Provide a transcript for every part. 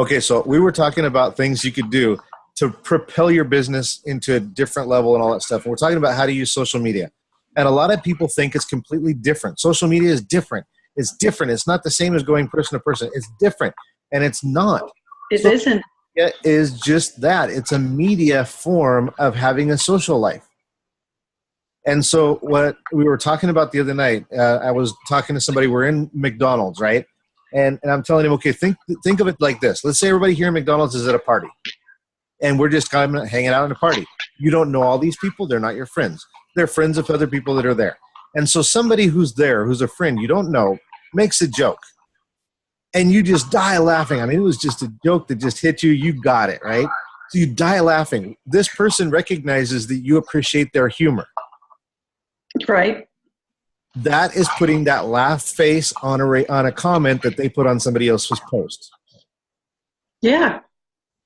Okay, so we were talking about things you could do to propel your business into a different level and all that stuff. And we're talking about how to use social media. And a lot of people think it's completely different. Social media is different. It's different. It's not the same as going person to person. It's different. And it's not. It isn't. It is just that. It's a media form of having a social life. And so what we were talking about the other night, I was talking to somebody, we're in McDonald's, right? And I'm telling him, okay, think of it like this. Let's say everybody here in McDonald's is at a party. And we're just kind of hanging out at a party. You don't know all these people. They're not your friends. They're friends of other people that are there. And so somebody who's there, who's a friend you don't know, makes a joke. And you just die laughing. I mean, it was just a joke that just hit you. You got it, right? So you die laughing. This person recognizes that you appreciate their humor. Right. That is putting that laugh face on a comment that they put on somebody else's post. Yeah.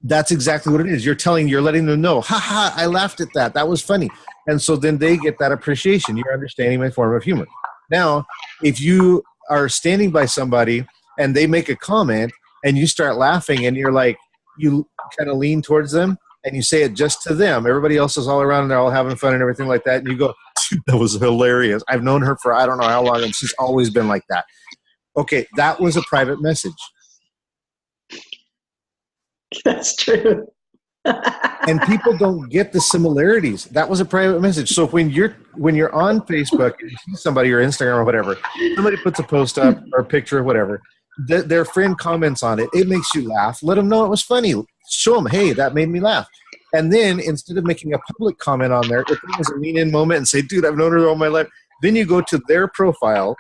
That's exactly what it is. You're letting them know, ha, I laughed at that. That was funny. And so then they get that appreciation. You're understanding my form of humor. Now, if you are standing by somebody and they make a comment and you start laughing and you're like, you kind of lean towards them and you say it just to them. Everybody else is all around and they're all having fun and everything like that. And you go, dude, that was hilarious. I've known her for I don't know how long and she's always been like that. Okay, that was a private message. That's true. And people don't get the similarities. That was a private message. So when you're on Facebook and you see somebody or Instagram or whatever, somebody puts a post up or a picture or whatever, their friend comments on it. It makes you laugh. Let them know it was funny. Show them, hey, that made me laugh. And then instead of making a public comment on there, if it was a lean-in moment and say, dude, I've known her all my life, then you go to their profile,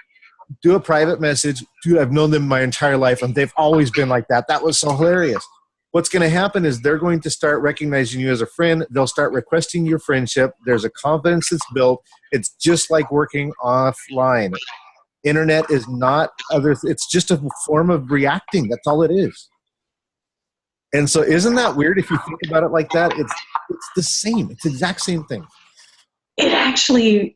do a private message, dude, I've known them my entire life and they've always been like that. That was so hilarious. What's going to happen is they're going to start recognizing you as a friend. They'll start requesting your friendship. There's a confidence that's built. It's just like working offline. Internet is not it's just a form of reacting. That's all it is. And so isn't that weird if you think about it like that? It's the same. It's the exact same thing. It actually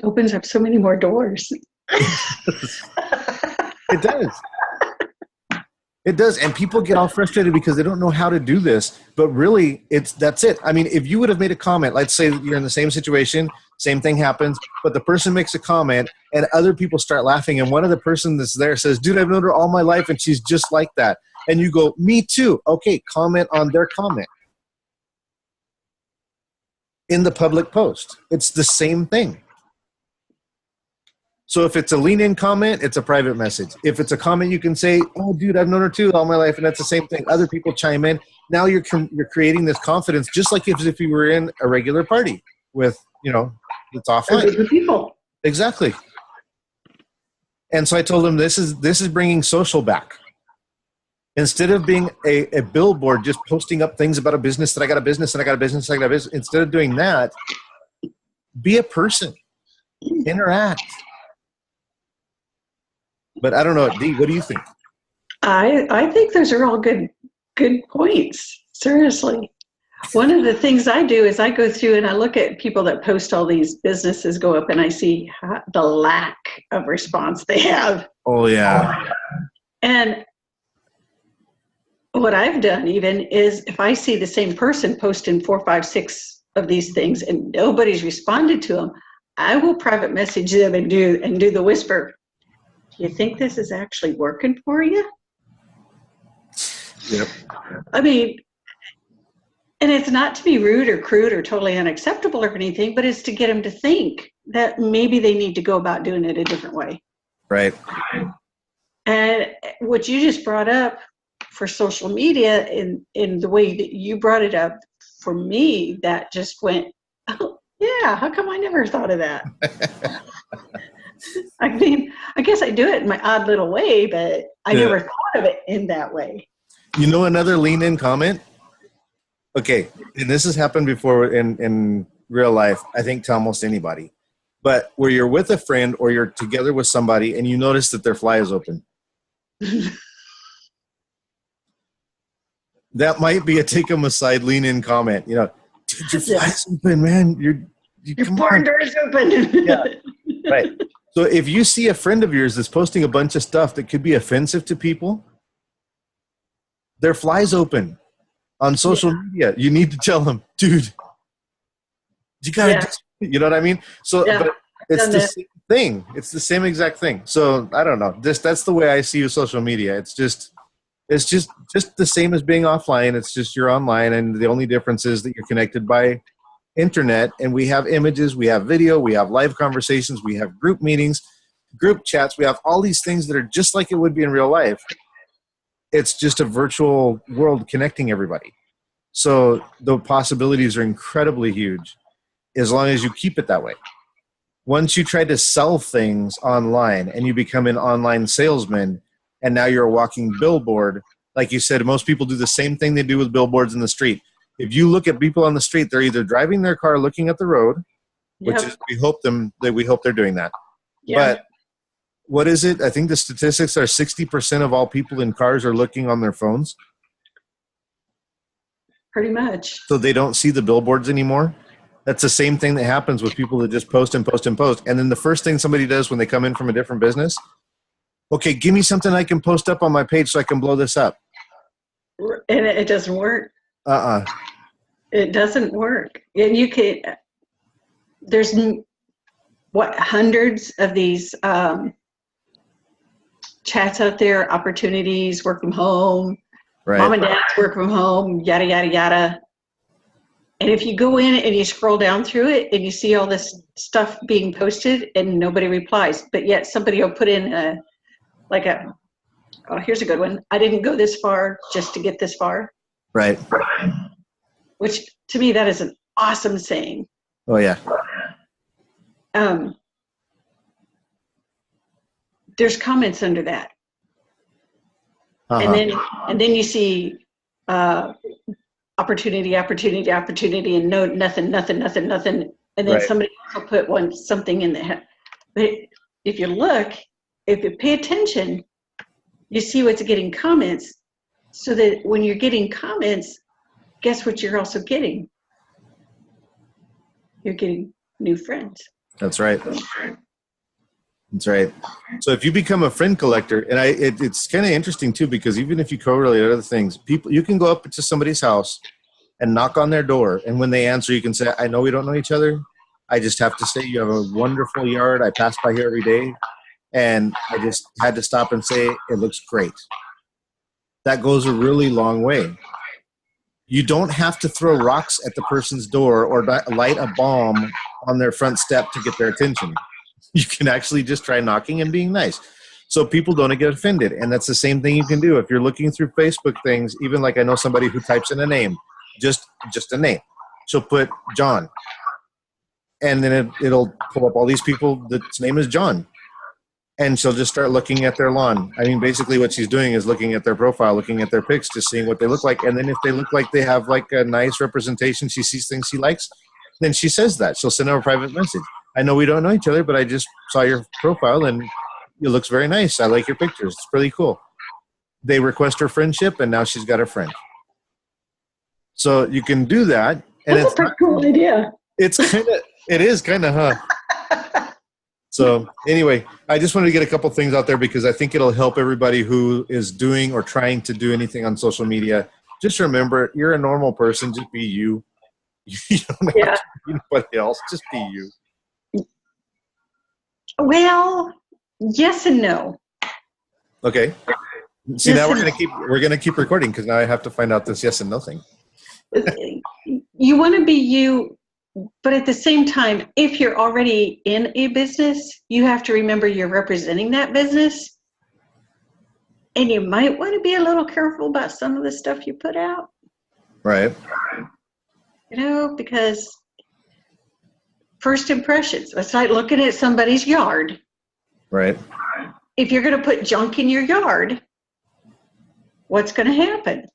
opens up so many more doors. It does. It does, and people get all frustrated because they don't know how to do this, but really, that's it. I mean, if you would have made a comment, let's say you're in the same situation, same thing happens, but the person makes a comment, and other people start laughing, and one of the person that's there says, dude, I've known her all my life, and she's just like that. And you go, me too. Okay, comment on their comment. In the public post. It's the same thing. So if it's a lean-in comment, it's a private message. If it's a comment, you can say, oh, dude, I've known her too all my life, and that's the same thing. Other people chime in. Now you're creating this confidence, just like if you were in a regular party with, it's offline. With people. Exactly. And so I told him this is bringing social back. Instead of being a billboard, just posting up things about a business, that I got a business, and I got a business, I got a business. Instead of doing that, be a person. Interact. But I don't know, Dee, what do you think? I think those are all good points. Seriously. One of the things I do is I go through and I look at people that post all these businesses go up and I see the lack of response they have. Oh, yeah. And what I've done even is if I see the same person posting 4, 5, 6 of these things and nobody's responded to them, I will private message them and do the whisper. Do you think this is actually working for you? Yep. I mean, and it's not to be rude or crude or totally unacceptable or anything, but it's to get them to think that maybe they need to go about doing it a different way. Right. And what you just brought up for social media in the way that you brought it up, for me, that just went, oh, yeah, how come I never thought of that? I mean, I guess I do it in my odd little way, but I never thought of it in that way. You know, another lean-in comment? Okay, and this has happened before in real life, I think, to almost anybody. But where you're with a friend or you're together with somebody and you notice that their fly is open. That might be a take them aside, lean-in comment. Dude, your fly's open, man. Your barn door is open. Yeah, right. So if you see a friend of yours that's posting a bunch of stuff that could be offensive to people, their fly's open on social media. You need to tell them, dude, you gotta, you know what I mean? So, but it's the same thing. It's the same exact thing. So I don't know. That's the way I see social media. It's just the same as being offline. It's just you're online, and the only difference is that you're connected by internet, and we have images, we have video, we have live conversations, we have group meetings, group chats. We have all these things that are just like it would be in real life. It's just a virtual world connecting everybody. So the possibilities are incredibly huge as long as you keep it that way. Once you try to sell things online and you become an online salesman, and now you're a walking billboard, like you said, most people do the same thing they do with billboards in the street. If you look at people on the street, they're either driving their car looking at the road, which is we hope they're doing that. But what is it? I think the statistics are 60% of all people in cars are looking on their phones. Pretty much. So they don't see the billboards anymore. That's the same thing that happens with people that just post and post and post. And then the first thing somebody does when they come in from a different business, okay, give me something I can post up on my page so I can blow this up. And it doesn't work. It doesn't work. And you can, there's hundreds of these chats out there, opportunities, work from home, mom and dad's work from home, yada, yada, yada. And if you go in and you scroll down through it and you see all this stuff being posted and nobody replies, but yet somebody will put in oh, here's a good one. I didn't go this far just to get this far. Right. Which to me, that is an awesome saying. Oh, yeah. There's comments under that. And then you see opportunity, and no, nothing. And then somebody also put something in there. But if you look, if you pay attention, you see what's getting comments, so that when you're getting comments, guess what you're also getting? You're getting new friends. That's right. That's right. So if you become a friend collector, and it's kind of interesting too, because even if you correlate other things, you can go up to somebody's house and knock on their door, and when they answer, you can say, I know we don't know each other. I just have to say you have a wonderful yard. I pass by here every day, and I just had to stop and say it looks great. That goes a really long way. You don't have to throw rocks at the person's door or light a bomb on their front step to get their attention. You can actually just try knocking and being nice, so people don't get offended. And that's the same thing you can do if you're looking through Facebook things. Even like I know somebody who types in a name, just a name. She'll put John, and then it'll pull up all these people that's name is John, and she'll just start looking at their lawn. I mean, basically what she's doing is looking at their profile, looking at their pics, just seeing what they look like. And then if they look like they have like a nice representation, she sees things she likes, then she says that. She'll send her a private message. I know we don't know each other, but I just saw your profile and it looks very nice. I like your pictures. It's pretty cool. They request her friendship, and now she's got a friend. So you can do that. And that's a pretty cool idea. It is kind of, huh? So anyway, I just wanted to get a couple things out there because I think it'll help everybody who is doing or trying to do anything on social media. Just remember, you're a normal person. Just be you. You don't have to be anybody else. Just be you. Well, yes and no. Okay. See, yes, now we're gonna keep recording because now I have to find out this yes and no thing. You want to be you, but at the same time, if you're already in a business, you have to remember you're representing that business, and you might want to be a little careful about some of the stuff you put out. Right. You know, because first impressions, it's like looking at somebody's yard. Right. If you're going to put junk in your yard, what's going to happen?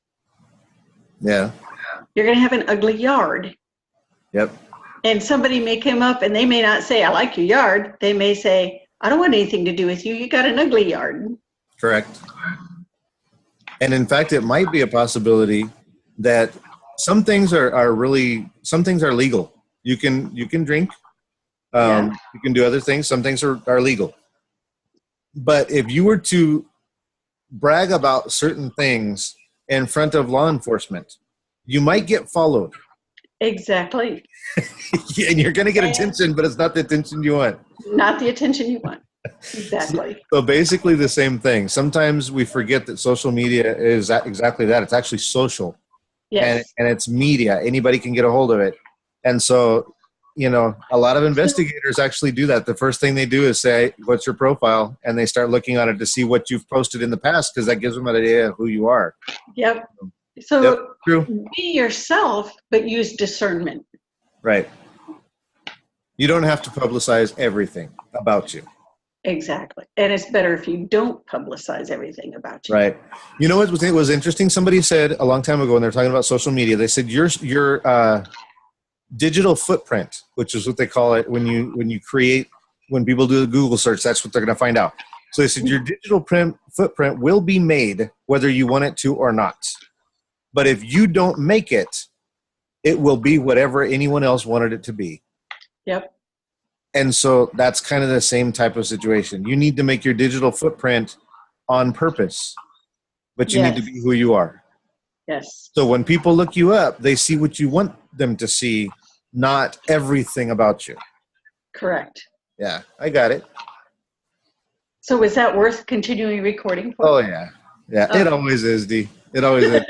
Yeah. You're going to have an ugly yard. Yep. And somebody may come up and they may not say, I like your yard. They may say, I don't want anything to do with you. You got an ugly yard. Correct. And in fact, it might be a possibility that some things are legal. You can drink. You can do other things. Some things are legal. But if you were to brag about certain things in front of law enforcement, you might get followed. Exactly. And you're going to get attention, but it's not the attention you want. Not the attention you want. Exactly. So basically the same thing. Sometimes we forget that social media is exactly that. It's actually social. Yes. And it's media. Anybody can get a hold of it. And so, you know, a lot of investigators actually do that. The first thing they do is say, what's your profile? And they start looking on it to see what you've posted in the past, because that gives them an idea of who you are. Yep. So Yep, true. be yourself, but use discernment. Right. You don't have to publicize everything about you. Exactly. And it's better if you don't publicize everything about you. Right. You know what was interesting? Somebody said a long time ago when they were talking about social media, they said your digital footprint, which is what they call it when people do a Google search, that's what they're going to find out. So they said your digital footprint will be made whether you want it to or not. But if you don't make it, it will be whatever anyone else wanted it to be. Yep. And so that's kind of the same type of situation. You need to make your digital footprint on purpose, but you need to be who you are. Yes. So when people look you up, they see what you want them to see, not everything about you. Correct. Yeah, I got it. So is that worth continuing recording for? Oh, yeah. Yeah, It always is, Dee. It always is.